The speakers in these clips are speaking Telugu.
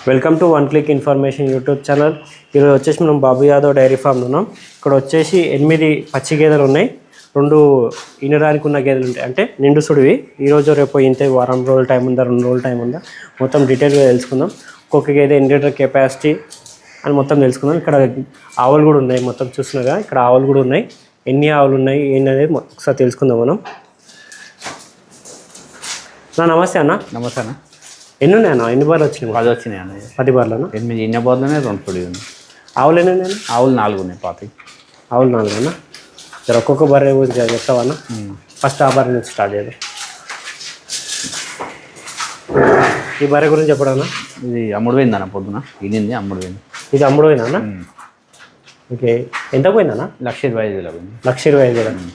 Welcome to one click information YouTube channel. ఈరోజు వచ్చేసి మనం బాబు యాదవ్ డైరీ ఫామ్ ఉన్నాం. ఇక్కడ వచ్చేసి 8 పచ్చి గేదెలు ఉన్నాయి, 2 ఈనడానికి ఉన్న గేదెలు ఉంటాయి, అంటే నిండు సుడివి. ఈరోజు రేపు ఇంతే, వారం రోజుల టైం ఉందా, 2 రోజుల టైం ఉందా, మొత్తం డీటెయిల్గా తెలుసుకుందాం. ఒక్కొక్క గేదె ఎన్ని లీటర్ కెపాసిటీ అని మొత్తం తెలుసుకుందాం. ఇక్కడ ఆవులు కూడా ఉన్నాయి, మొత్తం చూసినాగా ఇక్కడ ఆవులు కూడా ఉన్నాయి. ఎన్ని ఆవులు ఉన్నాయి ఏంటనేది ఒకసారి తెలుసుకుందాం మనం. నమస్తే అన్న. నమస్తే అన్న. ఎన్ని ఉన్నాయి అన్న? ఎన్ని బార్లు వచ్చినాయి? 10 వచ్చినాయి అన్న. 10 బార్లనా? 8 ఇన్న బార్లోనే 2 పొడి ఉంది. ఆవులు ఎన్ని ఉన్నాయి? ఆవులు 4 ఉన్నాయి. పాతి ఆవులు 4 అన్న. సరే, ఒక్కొక్క బర్రె చెప్తావా అన్న? ఫస్ట్ ఆ బర్రె నుంచి స్టార్ట్ చేద్దాం. ఈ బర్రె గురించి చెప్పడన్నా. ఇది అమ్ముడు పోయింది అన్న, పొద్దున ఇనింది అమ్ముడు పోయింది. ఇది అమ్ముడు పోయిందా అన్న? ఓకే, ఎంత పోయిందన్న? 1,25,000 పోయింది. 1,25,000.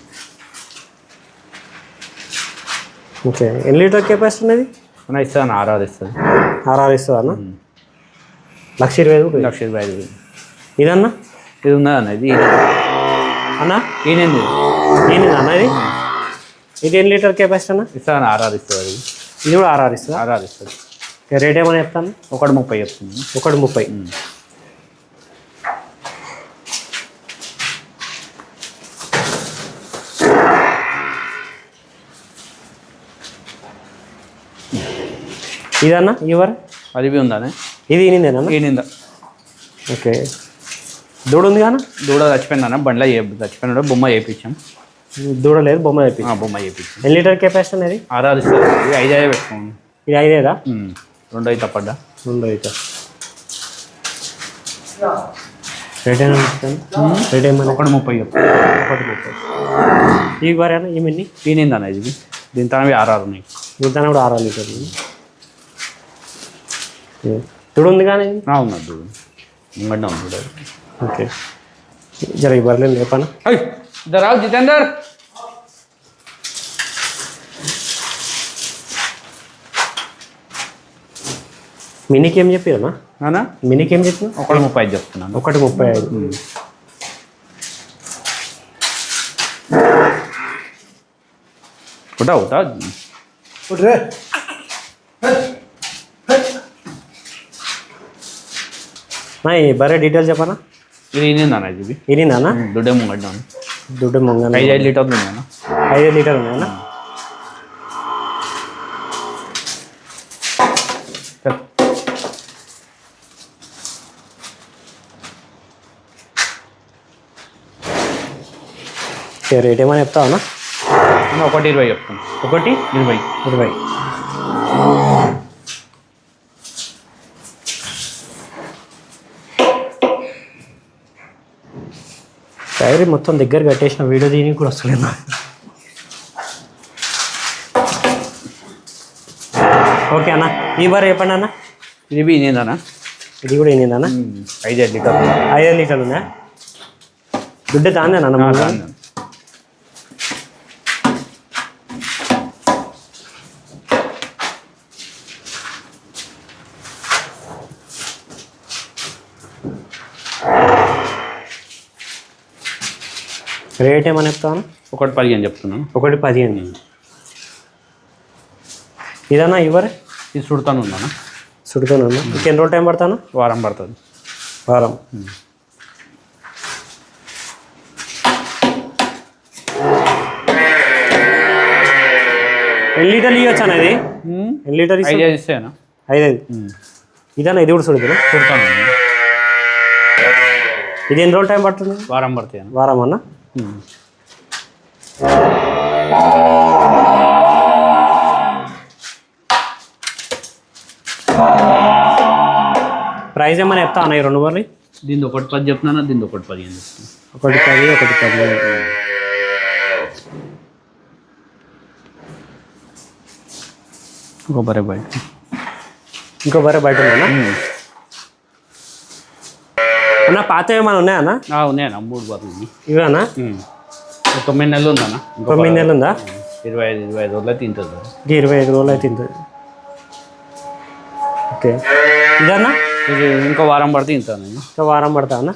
ఓకే, ఎన్ని లీటర్ కెపాసిటీ ఉన్నది? అన్న ఇస్తుంది అన్న, 6 ఇస్తుంది. 6 ఇస్తుందా అన్న? 1,20,000. 1,25,000. ఇదన్నా? ఇది ఉన్నది అన్న. ఇది అన్న ఈనింది. నేను అన్న ఇది ఎన్ని లీటర్ కెపాసిటీ అన్న? ఇస్తుంది అన్న, 6 ఇస్తుంది. ఇది కూడా 6 ఇస్తుందా? 6 ఇస్తుంది. రేట్ ఏమైనా చెప్తాను? 1,30 చెప్తుంది. 1,30. ఇదన్నా ఇవరు? అది బి ఉందా? ఇది ఈనిందేనా? ఈనిందా. ఓకే, దూడ ఉంది కానీ? దూడ చచ్చిపోయిందన్న, బండ్లో చచ్చిపోయినాడు. బొమ్మ చేయించాం. దూడ లేదు, బొమ్మ చేయించాం. బొమ్మ చేయించాం. ఎన్ని లీటర్ కెపాసిటీ అనేది? 6 ఇస్తుంది. ఇది 5 పెట్టుకోండి. ఇది 5 2 అయితే పడ్డా. 2 అయితే రేట్ ఏమైనా చెప్తాను? రేట్ ఏమైనా? 1,30 చెప్తాను. 1,30. ఈ వారేనా ఏమన్నీ? ఈనిందన్న. ఇది దీని తన 6 ఉన్నాయి. దీంతో కూడా 6 లీటర్లు. దూడ ఉంది కానీ? ఉన్నది దూడ. ముంగడ్డ ఉంది దూడ. ఓకే, జర ఈ బర్రెలు లేపానా? రావు జితేందర్. మినీకి ఏం చెప్పారన్నా? అన్నా మినీకి ఏం చెప్పినా? 1,35 చెప్తున్నాను. 1,35. ఉంటా ఉంటా. ఈ బర్రె డీటెయిల్స్ చెప్పనా? ఇది ఈనిందన్న. ఇది ఇనిందన్నా? దుడ్డే ముంగడ్డ. దుడ్డు మొంగ 5 లీటర్లు ఉన్నాయన్న. 5 లీటర్లు ఉన్నాయన్నా? రేట్ ఏమైనా చెప్తావా? 1,20 చెప్తాను. 1,20. డైరీ మొత్తం దగ్గర కట్టేసిన, వీడియో దీనికి కూడా వస్తలేదు. ఓకే అన్న, ఈ బార్ చెప్పండి అన్న. ఇది బి ఈనిందన్న. ఇది కూడా ఈనిందన్న? 5 లీటర్లు. 5 లీటర్లు ఉన్నాయా? దుడ్డే తాందే అన్న? రేట్ ఏమని చెప్తాను? 1,15 చెప్తున్నాను. 1,15. ఇదన్నా ఇవ్వరే? ఇది సుడతాను ఉందన్న. సుడుతాను అన్న. ఇంక ఎన్ని రోజులు టైం పడతాను? వారం పడుతుంది. వారం. ఎన్ని లీటర్లు ఇవ్వచ్చు అన్న? ఇది ఎన్ని లీటర్? 5 ఇస్తాయన్న. 5. ఇదన్నా? ఇది కూడా సుడుతాను. సుడతాను. ఇది ఎన్ని రోజులు టైం పడుతుంది? వారం పడుతుంది. వారం అన్న. ప్రైస్ ఏమైనా చెప్తా అన్న ఈ 2 బార్లు? దీని 1,10 చెప్తున్నాను. దీని 1,15 చెప్తున్నాను. 1,10, 1,15. ఇంకో బరే బయట. ఇంకో బర్రె బయట ఉందన్నా? అన్న పాత ఏమైనా ఉన్నాయా అన్న? ఉన్నాయన్న. 3 బర్రెలు ఇవేనా? 9 నెలలు ఉందన్న. 9 నెలలు ఉందా? 25 రోజులు తింటుంది. 25 రోజులు అయితే తింటుంది. ఓకే, ఇదన్నా? ఇది ఇంకో వారం పడితే తింటాను. ఇంకా వారం పడతా అన్న?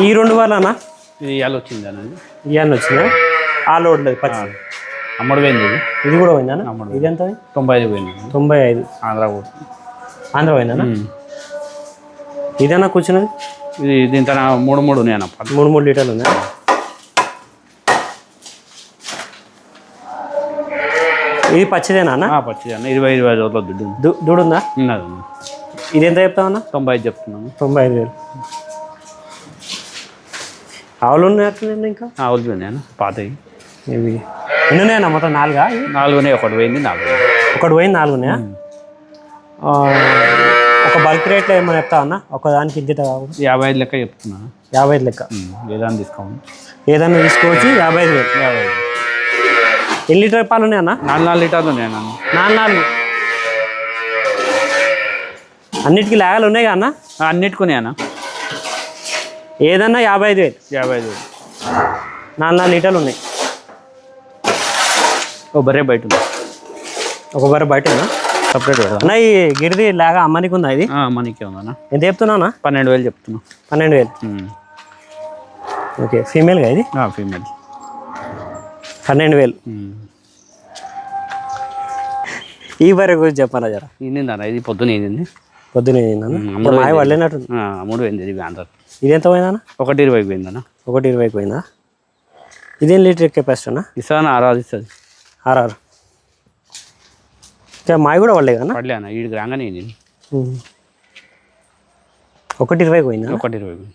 ఈ 2 బార్లు అన్న? ఇది ఇవాళ వచ్చింది అన్న ఇది. ఇవన్నీ వచ్చినా ఆ లోడ్ లేదు పచ్చి అమ్మడు పోయింది ఇది ఇది కూడా పోయిందా అమ్మడు ఇది ఎంత 95 పోయింది 95 ఆంధ్ర కూడా ఆంధ్ర పోయిందా ఇదేనా కూర్చున్నది ఇది దీంతో 3 ఉన్నాయన్న 3 లీటర్లు ఉందా ఇది పచ్చిదేనా అన్న పచ్చిది అన్న 20-25 రోజుల దుడ్డు దూడు ఉందా ఉన్నది ఇది ఎంత చెప్తావన్నా 95 చెప్తున్నాను 95,000 ఆవులు ఉన్నాయండి ఇంకా ఆవులు ఉన్నాయన్న పాతవి ఇవి ఎన్ని ఉన్నాయన్నా మొత్తం 4 4 ఉన్నాయి ఒకటి పోయింది 4 ఒకటి పోయింది 4 ఉన్నాయా ఒక బల్క్ రేట్లో ఏమైనా చెప్తావా అన్న ఒకదానికి ఇంత కావాలి 55 లెక్క చెప్తున్నాను 55 లెక్క ఏదైనా తీసుకోండి ఏదన్నా తీసుకోవచ్చు 55,000 ఎన్ని లీటర్ పాలు ఉన్నాయన్నా 4 లీటర్లు ఉన్నాయన్న 4 అన్నిటికీ లాగాలు ఉన్నాయి కదా అన్న అన్నిటికున్నాయన్న ఏదన్నా 55,000 4 లీటర్లు ఉన్నాయి ఓ బర్రె బయట ఉంది ఒక బర్రె బయట ఉందా సపరేట్ అన్న ఈ గిరిది లాగా అమ్మనికి ఉందా ఇది మనకే ఉందన్న ఎంత చెప్తున్నావునా 12,000 చెప్తున్నా 12,000 ఓకే ఫీమేల్గా ఇది ఫీమేల్ 12,000 ఈ బర్రె గురించి చెప్పాలా జర ఈనిందన్న ఇది పొద్దున ఏంది పొద్దున మాయ పడలేనట్టుంది అమ్ముడు పోయింది ఇది ఆంధ్ర ఇది ఎంత పోయిందా 120 పోయిందన్న 120 పోయిందా ఇదేం లీటర్ కెపాసిటీ అన్న ఇస్తాను ఆరాధిస్తుంది ఆర్ఆర్ మాయ కూడా పడలే కదా పడలే అన్న వీడికి రాగానే 120 పోయిందా 120